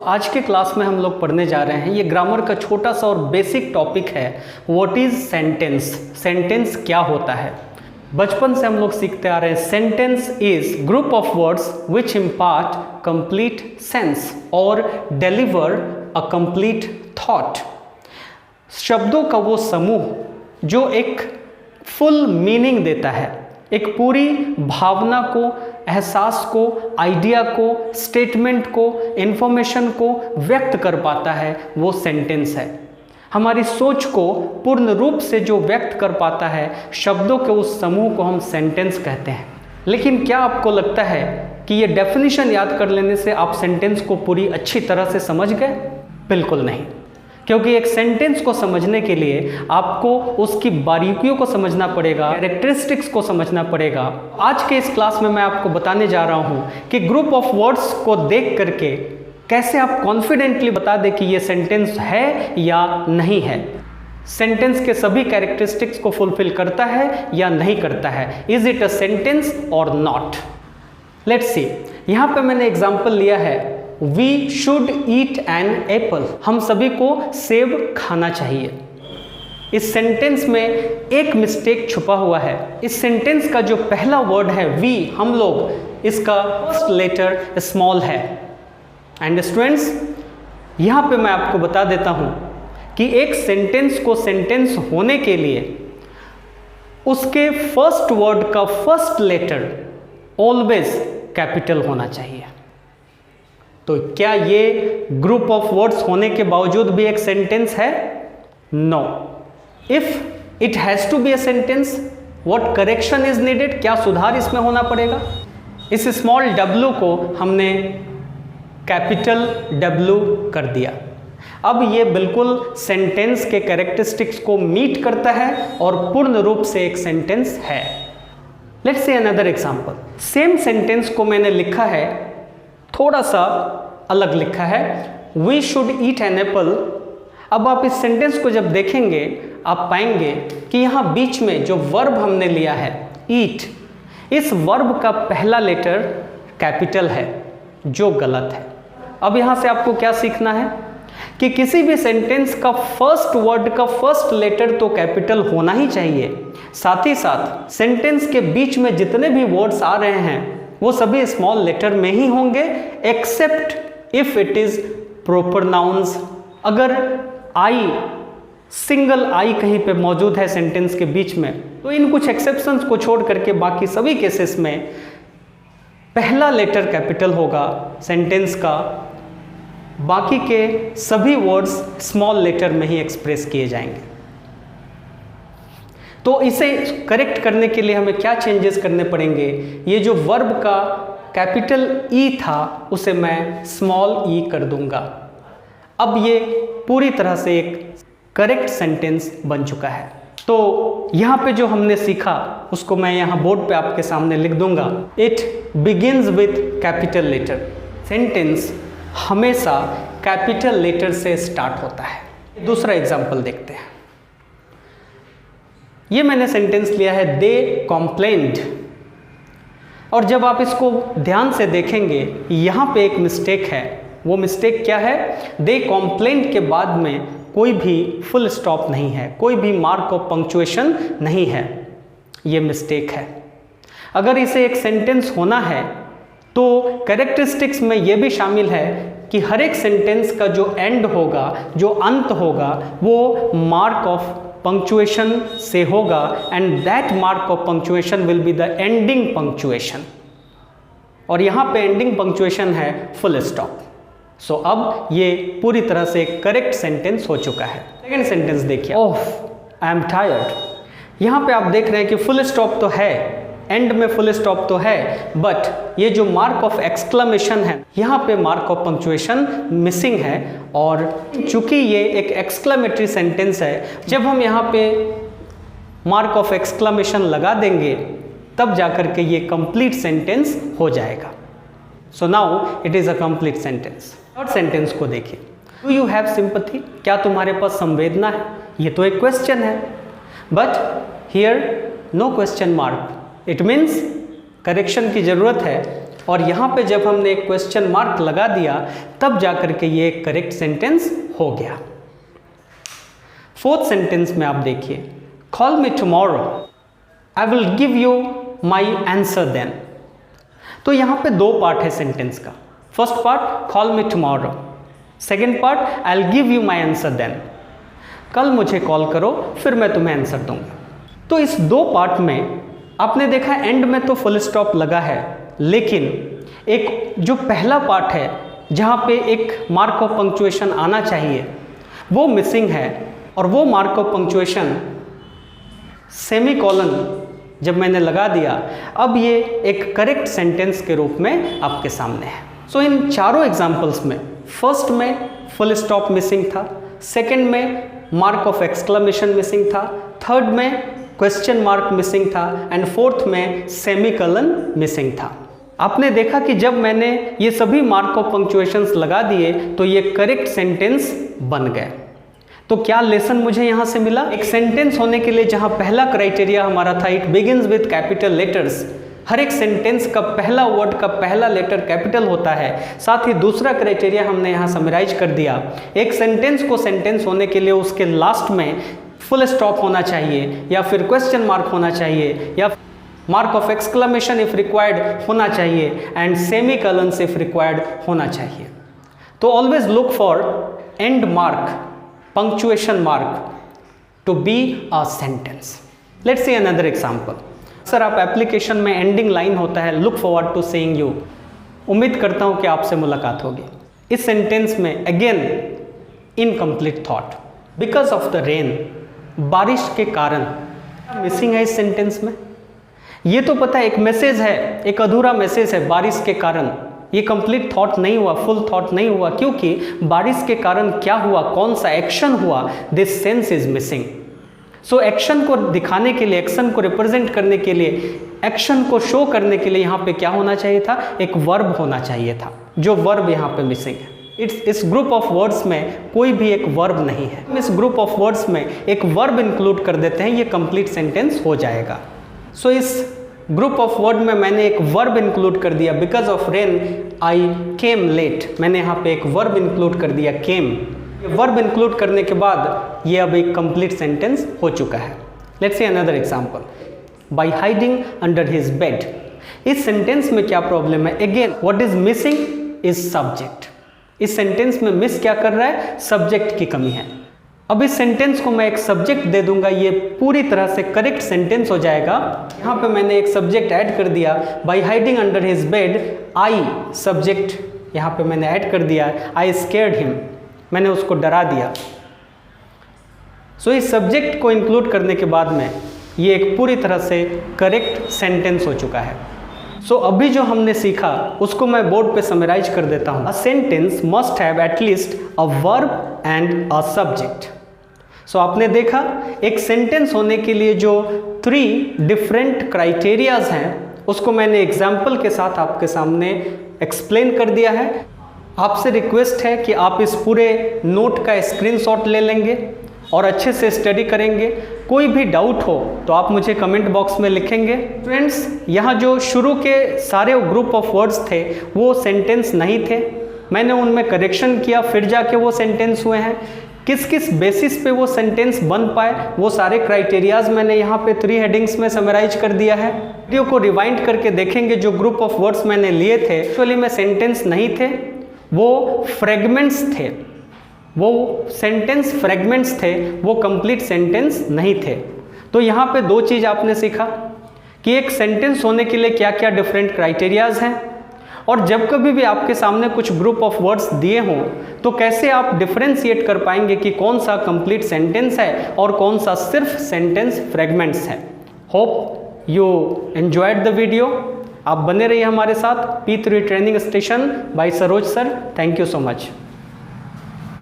आज के क्लास में हम लोग पढ़ने जा रहे हैं, ये ग्रामर का छोटा सा और बेसिक टॉपिक है, व्हाट इज सेंटेंस। सेंटेंस क्या होता है। बचपन से हम लोग सीखते आ रहे हैं, sentence is group of words which impart complete sense और डिलीवर अ कंप्लीट थॉट। शब्दों का वो समूह जो एक फुल मीनिंग देता है, एक पूरी भावना को, एहसास को, आइडिया को, स्टेटमेंट को, इंफॉर्मेशन को व्यक्त कर पाता है, वो सेंटेंस है। हमारी सोच को पूर्ण रूप से जो व्यक्त कर पाता है, शब्दों के उस समूह को हम सेंटेंस कहते हैं। लेकिन क्या आपको लगता है कि ये डेफिनेशन याद कर लेने से आप सेंटेंस को पूरी अच्छी तरह से समझ गए? बिल्कुल नहीं, क्योंकि एक सेंटेंस को समझने के लिए आपको उसकी बारीकियों को समझना पड़ेगा, कैरेक्टरिस्टिक्स को समझना पड़ेगा। आज के इस क्लास में मैं आपको बताने जा रहा हूँ कि ग्रुप ऑफ वर्ड्स को देख करके कैसे आप कॉन्फिडेंटली बता दें कि ये सेंटेंस है या नहीं है, सेंटेंस के सभी कैरेक्टरिस्टिक्स को फुलफिल करता है या नहीं करता है, इज इट अ सेंटेंस और नॉट। लेट्स सी, यहाँ पे मैंने एग्जाम्पल लिया है, we should eat an apple. हम सभी को सेब खाना चाहिए। इस सेंटेंस में एक मिस्टेक छुपा हुआ है। इस सेंटेंस का जो पहला वर्ड है वी, हम लोग, इसका फर्स्ट लेटर स्मॉल है। एंड स्टूडेंट्स, यहाँ पे मैं आपको बता देता हूँ कि एक सेंटेंस को सेंटेंस होने के लिए उसके फर्स्ट वर्ड का फर्स्ट लेटर ऑलवेज कैपिटल होना चाहिए। तो क्या ये ग्रुप ऑफ वर्ड्स होने के बावजूद भी एक सेंटेंस है? No. If it has to be a sentence, what correction is needed? क्या सुधार इसमें होना पड़ेगा? इस स्मॉल डब्ल्यू को हमने कैपिटल डब्ल्यू कर दिया। अब ये बिल्कुल सेंटेंस के कैरेक्टरिस्टिक्स को मीट करता है और पूर्ण रूप से एक सेंटेंस है। Let's see another example. Same sentence को मैंने लिखा है, थोड़ा सा अलग लिखा है, we should eat an apple. अब आप इस सेंटेंस को जब देखेंगे आप पाएंगे कि यहाँ बीच में जो वर्ब हमने लिया है ईट, इस वर्ब का पहला लेटर कैपिटल है, जो गलत है। अब यहाँ से आपको क्या सीखना है कि किसी भी सेंटेंस का फर्स्ट वर्ड का फर्स्ट लेटर तो कैपिटल होना ही चाहिए, साथ ही साथ सेंटेंस के बीच में जितने भी वर्ड्स आ रहे हैं वो सभी स्मॉल लेटर में ही होंगे, except if it is proper nouns. अगर आई, सिंगल आई कहीं पे मौजूद है सेंटेंस के बीच में, तो इन कुछ एक्सेप्शंस को छोड़ करके बाकी सभी केसेस में पहला लेटर कैपिटल होगा सेंटेंस का, बाकी के सभी वर्ड्स स्मॉल लेटर में ही एक्सप्रेस किए जाएंगे। तो इसे करेक्ट करने के लिए हमें क्या चेंजेस करने पड़ेंगे? ये जो वर्ब का कैपिटल ई था उसे मैं स्मॉल ई कर दूंगा। अब ये पूरी तरह से एक करेक्ट सेंटेंस बन चुका है। तो यहाँ पे जो हमने सीखा उसको मैं यहाँ बोर्ड पे आपके सामने लिख दूंगा। It begins with capital letter. Sentence हमेशा कैपिटल लेटर से स्टार्ट होता है। दूसरा एग्जाम्पल देखते हैं। ये मैंने सेंटेंस लिया है, दे कॉम्प्लेन्ड। और जब आप इसको ध्यान से देखेंगे यहाँ पे एक मिस्टेक है। वो मिस्टेक क्या है? दे कॉम्प्लेन्ड के बाद में कोई भी फुल स्टॉप नहीं है, कोई भी मार्क ऑफ पंक्चुएशन नहीं है। ये मिस्टेक है। अगर इसे एक सेंटेंस होना है तो कैरेक्टरिस्टिक्स में ये भी शामिल है कि हर एक सेंटेंस का जो एंड होगा, जो अंत होगा, वो मार्क ऑफ पंक्चुएशन से होगा, and that mark of punctuation will be the ending punctuation. और यहाँ पे एंडिंग पंक्चुएशन है फुल स्टॉप। सो अब ये पूरी तरह से एक करेक्ट सेंटेंस हो चुका है। सेकेंड सेंटेंस देखिए, ओह आई एम टायर्ड। यहाँ पे आप देख रहे हैं कि फुल स्टॉप तो है, एंड में फुल स्टॉप तो है, बट ये जो मार्क ऑफ एक्सक्लेमेशन है, यहाँ पे मार्क ऑफ पंक्चुएशन मिसिंग है। और चूंकि ये एक एक्सक्लेमेटरी सेंटेंस है, जब हम यहाँ पे मार्क ऑफ एक्सक्लेमेशन लगा देंगे तब जाकर के ये कंप्लीट सेंटेंस हो जाएगा। So now it is a complete sentence. Third sentence को देखिए, डू यू हैव सिंपैथी? क्या तुम्हारे पास संवेदना है? ये तो एक क्वेश्चन है, but here no question mark. It means correction की ज़रूरत है। और यहाँ पे जब हमने एक क्वेश्चन मार्क लगा दिया तब जाकर के ये एक करेक्ट सेंटेंस हो गया। फोर्थ सेंटेंस में आप देखिए, call me tomorrow, I will give you my answer then. तो यहाँ पे दो पार्ट है सेंटेंस का। First part call me tomorrow, second part I will give you my answer then. कल मुझे कॉल करो फिर मैं तुम्हें आंसर दूंगा। तो इस दो पार्ट में आपने देखा एंड में तो फुल स्टॉप लगा है, लेकिन एक जो पहला पार्ट है जहाँ पे एक मार्क ऑफ पंक्चुएशन आना चाहिए वो मिसिंग है, और वो mark of punctuation semi colon जब मैंने लगा दिया, अब ये एक करेक्ट सेंटेंस के रूप में आपके सामने है। सो इन चारों एग्जाम्पल्स में फर्स्ट में फुल स्टॉप मिसिंग था, सेकेंड में मार्क ऑफ एक्सक्लेमेशन मिसिंग था, थर्ड में क्वेश्चन मार्क मिसिंग था, एंड फोर्थ में सेमीकोलन मिसिंग था। आपने देखा कि जब मैंने ये सभी मार्क ऑफ पंक्चुएशंस लगा दिए तो ये करेक्ट सेंटेंस बन गए। तो क्या लेसन मुझे यहाँ से मिला? एक सेंटेंस होने के लिए जहाँ पहला क्राइटेरिया हमारा था it begins with capital letters, हर एक सेंटेंस का पहला वर्ड का पहला लेटर कैपिटल होता है। साथ ही दूसरा क्राइटेरिया हमने यहाँ समराइज कर दिया, एक सेंटेंस को सेंटेंस होने के लिए उसके लास्ट में फुल स्टॉप होना चाहिए, या फिर क्वेश्चन मार्क होना चाहिए, या mark of exclamation if required होना चाहिए, and semicolons if required होना चाहिए। तो always look for end mark, punctuation mark to be a sentence. Let's see another example. Sir आप एप्लीकेशन में एंडिंग लाइन होता है look forward to seeing you, उम्मीद करता हूँ कि आपसे मुलाकात होगी। इस सेंटेंस में again incomplete thought, because of the rain, बारिश के कारण मिसिंग है इस सेंटेंस में। ये तो पता है एक मैसेज है, एक अधूरा मैसेज है, बारिश के कारण। ये कंप्लीट थॉट नहीं हुआ, फुल थॉट नहीं हुआ, क्योंकि बारिश के कारण क्या हुआ, कौन सा एक्शन हुआ, this sense is missing. So action को दिखाने के लिए, एक्शन को रिप्रेजेंट करने के लिए, एक्शन को शो करने के लिए यहाँ पे क्या होना चाहिए था, एक वर्ब होना चाहिए था, जो वर्ब यहाँ पे मिसिंग है। इस ग्रुप ऑफ वर्ड्स में कोई भी एक वर्ब नहीं है। इस ग्रुप ऑफ वर्ड्स में एक वर्ब इंक्लूड कर देते हैं, ये कंप्लीट सेंटेंस हो जाएगा। सो इस ग्रुप ऑफ वर्ड में मैंने एक वर्ब इंक्लूड कर दिया, because of rain I came late, मैंने यहाँ पे एक वर्ब इंक्लूड कर दिया केम। वर्ब इंक्लूड करने के बाद ये अब एक कंप्लीट सेंटेंस हो चुका है। Let's see another example, by hiding under his bed. इस सेंटेंस में क्या प्रॉब्लम है? Again what is missing is subject. इस सेंटेंस में मिस क्या कर रहा है? सब्जेक्ट की कमी है। अब इस सेंटेंस को मैं एक सब्जेक्ट दे दूंगा, ये पूरी तरह से करेक्ट सेंटेंस हो जाएगा। यहाँ पे मैंने एक सब्जेक्ट ऐड कर दिया, by hiding under his bed, I subject यहाँ पे मैंने ऐड कर दिया, आई स्केयर्ड हिम, मैंने उसको डरा दिया। सो इस सब्जेक्ट को इंक्लूड करने के बाद में ये एक पूरी तरह से करेक्ट सेंटेंस हो चुका है। सो अभी जो हमने सीखा उसको मैं बोर्ड पे समराइज कर देता हूँ। A sentence must have at least a verb and a subject. So आपने देखा एक सेंटेंस होने के लिए जो 3 डिफरेंट क्राइटेरियाज हैं उसको मैंने एग्जाम्पल के साथ आपके सामने एक्सप्लेन कर दिया है। आपसे रिक्वेस्ट है कि आप इस पूरे नोट का स्क्रीनशॉट ले लेंगे और अच्छे से स्टडी करेंगे। कोई भी डाउट हो तो आप मुझे कमेंट बॉक्स में लिखेंगे। फ्रेंड्स, यहाँ जो शुरू के सारे ग्रुप ऑफ वर्ड्स थे वो सेंटेंस नहीं थे, मैंने उनमें करेक्शन किया, फिर जाके वो सेंटेंस हुए हैं। किस किस बेसिस पे वो सेंटेंस बन पाए वो सारे क्राइटेरियाज मैंने यहाँ पे 3 हेडिंग्स में समराइज कर दिया है। वीडियो को रिवाइंड करके देखेंगे, जो ग्रुप ऑफ वर्ड्स मैंने लिए थे एक्चुअली में सेंटेंस नहीं थे, वो फ्रेगमेंट्स थे, वो सेंटेंस फ्रेगमेंट्स थे, वो कंप्लीट सेंटेंस नहीं थे। तो यहाँ पे 2 चीज़ आपने सीखा कि एक सेंटेंस होने के लिए क्या क्या डिफरेंट क्राइटेरियाज हैं, और जब कभी भी आपके सामने कुछ ग्रुप ऑफ वर्ड्स दिए हों तो कैसे आप डिफरेंशिएट कर पाएंगे कि कौन सा कंप्लीट सेंटेंस है और कौन सा सिर्फ सेंटेंस फ्रेगमेंट्स है। Hope you enjoyed the video. आप बने रहिए हमारे साथ। P3 training station by Saroj sir. Thank you so much.